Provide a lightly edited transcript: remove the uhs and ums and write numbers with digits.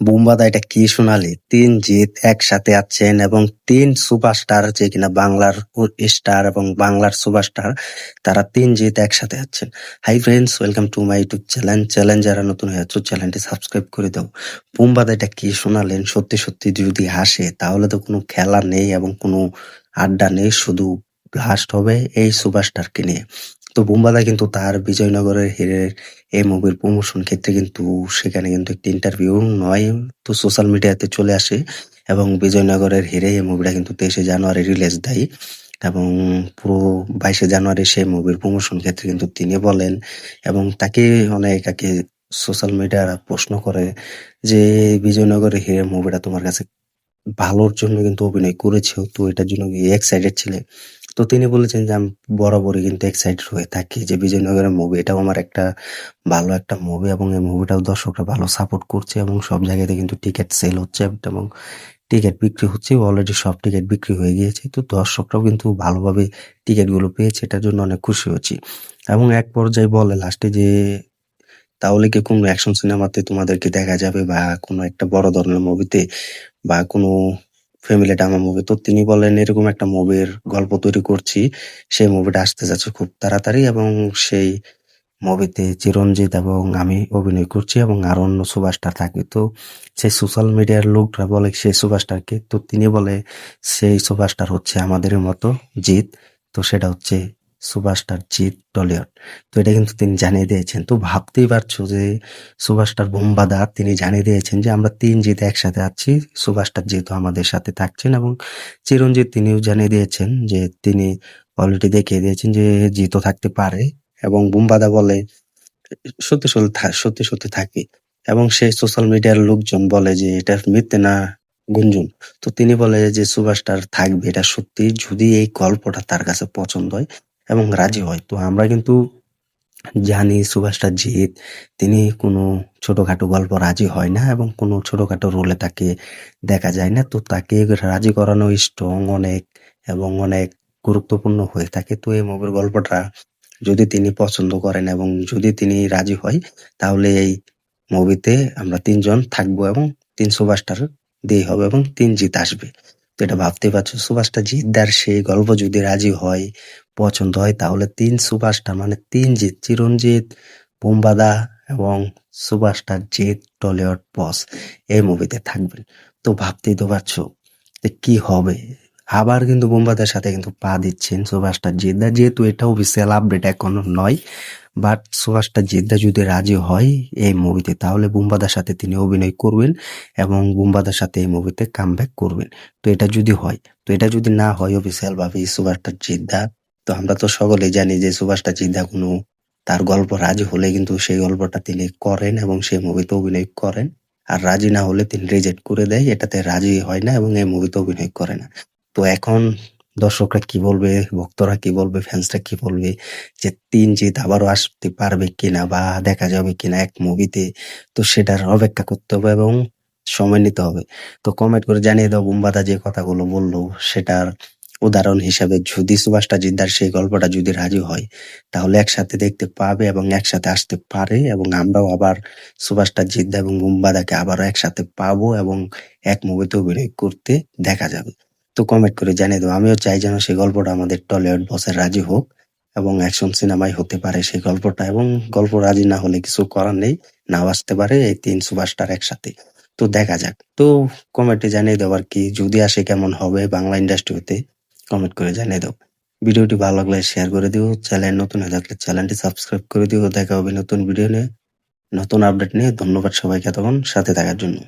বুমবাদা এটা কি শোনালি? ৩ জিত একসাথে আছেন এবং ৩ সুপারস্টার যে কিনা বাংলার স্টার এবং বাংলার সুপারস্টার তারা ৩ জিত একসাথে আছেন। Hi friends, welcome to my YouTube channel. যারা নতুন হয়ে আছো চ্যানেলটি সাবস্ক্রাইব করে দাও। বুমবাদা এটা কি শোনালেন? সত্যি সত্যি যদি হাসে তাহলে তো কোনো খেলা নেই এবং কোনো আড্ডা নেই, শুধু ব্লাস্ট হবে এই সুপারস্টারকে নিয়ে। তো বুমবাদা কিন্তু তার বিজয়নগরের হিরের এই মুভির প্রমোশন ক্ষেত্রে কিন্তু সেখানে কিন্তু একটি ইন্টারভিউ নয়, তো সোশ্যাল মিডিয়াতে চলে আসে এবং বিজয়নগরের হিরে এই মুভিটা কিন্তু 23শে জানুয়ারি রিলিজ দেয় এবং পুরো 22শে জানুয়ারি সেই মুভির প্রমোশন ক্ষেত্রে কিন্তু তিনি বলেন এবং তাকে অনেক আগে সোশ্যাল মিডিয়ারা প্রশ্ন করে যে বিজয়নগরের হিরে মুভিটা তোমার কাছে ভালোর জন্য কিন্তু অভিনয় করেছো, তো এটার জন্য এক্সাইটেড ছিলে? তো তিনি বলেছেন যে আমি বরাবরই কিন্তু এক্সাইটেড হয়ে থাকি যে বিজয়নগরের মুভি এটাও আমার একটা ভালো একটা মুভি এবং এই মুভিটাও দর্শকরা ভালো সাপোর্ট করছে এবং সব জায়গাতে কিন্তু টিকিট সেল হচ্ছে এবং টিকিট বিক্রি হচ্ছে। অলরেডি সব টিকিট বিক্রি হয়ে গিয়েছে, তো দর্শকরাও কিন্তু ভালোভাবে টিকিটগুলো পেয়েছে, এটার জন্য অনেক খুশি হচ্ছি। এবং এক পর্যায়ে বলে লাস্টে যে তাহলে কি কোনো অ্যাকশন সিনেমাতে তোমাদেরকে দেখা যাবে বা কোনো একটা বড় ধরনের মুভিতে বা কোনো ফ্যামিলি ড্রামা মুভি? তো তিনি বলেন এরকম একটা মুভির গল্প তৈরি করছি, সেই মুভিটা আসতে যাচ্ছে খুব তাড়াতাড়ি এবং সেই মুভিতে চিরঞ্জিত এবং আমি অভিনয় করছি এবং আরো অন্য সুপারস্টার থাকবে। তো সেই সোশ্যাল মিডিয়ার লোকরা বলে সেই সুপারস্টারকে, তো তিনি বলে সেই সুপারস্টার হচ্ছে আমাদের মতো জিৎ, তো সেটা হচ্ছে সুপারস্টার জিৎ টলিউড। তো এটা কিন্তু তিনি জানিয়ে দিয়েছেন। তো ভাবতেই পারছো যে সুপারস্টার বুমবাদা তিনি জানিয়ে দিয়েছেন যে আমরা ৩ জিত একসাথে আছি, সুপারস্টার যেহেতু আমাদের সাথে থাকছেন এবং চিরঞ্জিত তিনিও জানিয়ে দিয়েছেন যে তিনি অলরেডি দেখিয়ে দিয়েছেন যে জিতও থাকতে পারে এবং বুমবাদা বলে সত্যি সত্যি থাকে এবং সেই সোশ্যাল মিডিয়ার লোকজন বলে যে এটা মিথ্যে না গুঞ্জন। তো তিনি বলে যে সুপারস্টার থাকবে, এটা সত্যি যদি এই গল্পটা তার কাছে পছন্দ হয় এবং রাজি হয়। তো আমরা কিন্তু জানি সুপারস্টার জিৎ তিনি কোনো ছোটখাটো গল্প রাজি হয় না এবং কোনো ছোটখাটো রোলে তাকে দেখা যায় না, তো তাকে রাজি করানো স্ট্রং অনেক এবং অনেক গুরুত্বপূর্ণ হয়ে থাকে। তো এই মুভির গল্পটা যদি তিনি পছন্দ করেন এবং যদি তিনি রাজি হয় তাহলে এই মুভিতে আমরা ৩ জন থাকবো এবং ৩ সুপারস্টার দিয়ে হবে এবং ৩ জিত আসবে। তো এটা ভাবতেই পারছো সুপারস্টার জিতদার সেই গল্প যদি রাজি হয়, পছন্দ হয়, তাহলে ৩ সুপারস্টার মানে ৩ জিত, চিরঞ্জিত, বুমবাদা এবং সুপারস্টার জিত টলিউড বস এই মুভিতে থাকবেন। তো ভাবতেই তো পারছো যে কি হবে। আবার কিন্তু বুমবাদার সাথে কিন্তু পা দিচ্ছেন সুপারস্টার জিদ্দা, যেহেতু এটা অফিসিয়াল আপডেট এখনো নয়, বাট সুপারস্টার জিদ্দা যদি রাজি হয় এই মুভিতে তাহলে বুমবাদার সাথে তিনি অভিনয় করবেন এবং বুমবাদার সাথে এই মুভিতে কামব্যাক করবেন। তো এটা যদি হয়, তো এটা যদি না হয় অফিসিয়াল ভাবে সুপারস্টার জিদ্দা, তো আমরা তো সকলেই জানি যে সুপারস্টার জিদ্দা কোনো তার গল্প রাজি হলে কিন্তু সেই গল্পটা তিনি করেন এবং সেই মুভিতে অভিনয় করেন, আর রাজি না হলে তিনি রিজেক্ট করে দেয়, এটাতে রাজি হয় না এবং এই মুভিতে অভিনয় করে না। তো এখন দর্শকরা কি বলবে, ভক্তরা কি বলবে, ফ্যান্সরা কি বলবে যে ৩ জিত আবারও আসতে পারবে কিনা বা দেখা যাবে কিনা এক মুভিতে, তো সেটার অপেক্ষা করতে হবে এবং সময় নিতে হবে। তো কমেন্ট করে জানিয়ে দাও বুমবাদা যে কথাগুলো বললো সেটার উদাহরণ হিসাবে যদি সুপারস্টার জিদ্দার সেই গল্পটা যদি রাজি হয় তাহলে একসাথে দেখতে পাবে এবং একসাথে আসতে পারে এবং আমরাও আবার সুপারস্টার জিদ্দা এবং বুমবাদাকে আবারও একসাথে পাবো এবং এক মুভিতে অভিনয় করতে দেখা যাবে। তো কমেন্ট করে জানিয়ে দাও। আমিও চাই যেন সেই গল্পটা আমাদের টলিউড বসের রাজি হোক এবং অ্যাকশন সিনেমাই হতে পারে সেই গল্পটা, এবং গল্প রাজি না হলে কিছু করার নেই, নাও আসতে পারে এই ৩ সুপারস্টার একসাথে। তো দেখা যাক। তো কমেন্টে জানিয়ে দাও আর কি যদি আসে কেমন হবে বাংলা ইন্ডাস্ট্রি হতে, কমেন্ট করে জানিয়ে দাও। ভিডিওটি ভালো লাগলে শেয়ার করে দিও, চ্যানেল নতুন হয়ে থাকলে চ্যানেলটি সাবস্ক্রাইব করে দিও। দেখা হবে নতুন ভিডিও নিয়ে, নতুন আপডেট নিয়ে। ধন্যবাদ সবাইকে এতক্ষণ সাথে থাকার জন্য।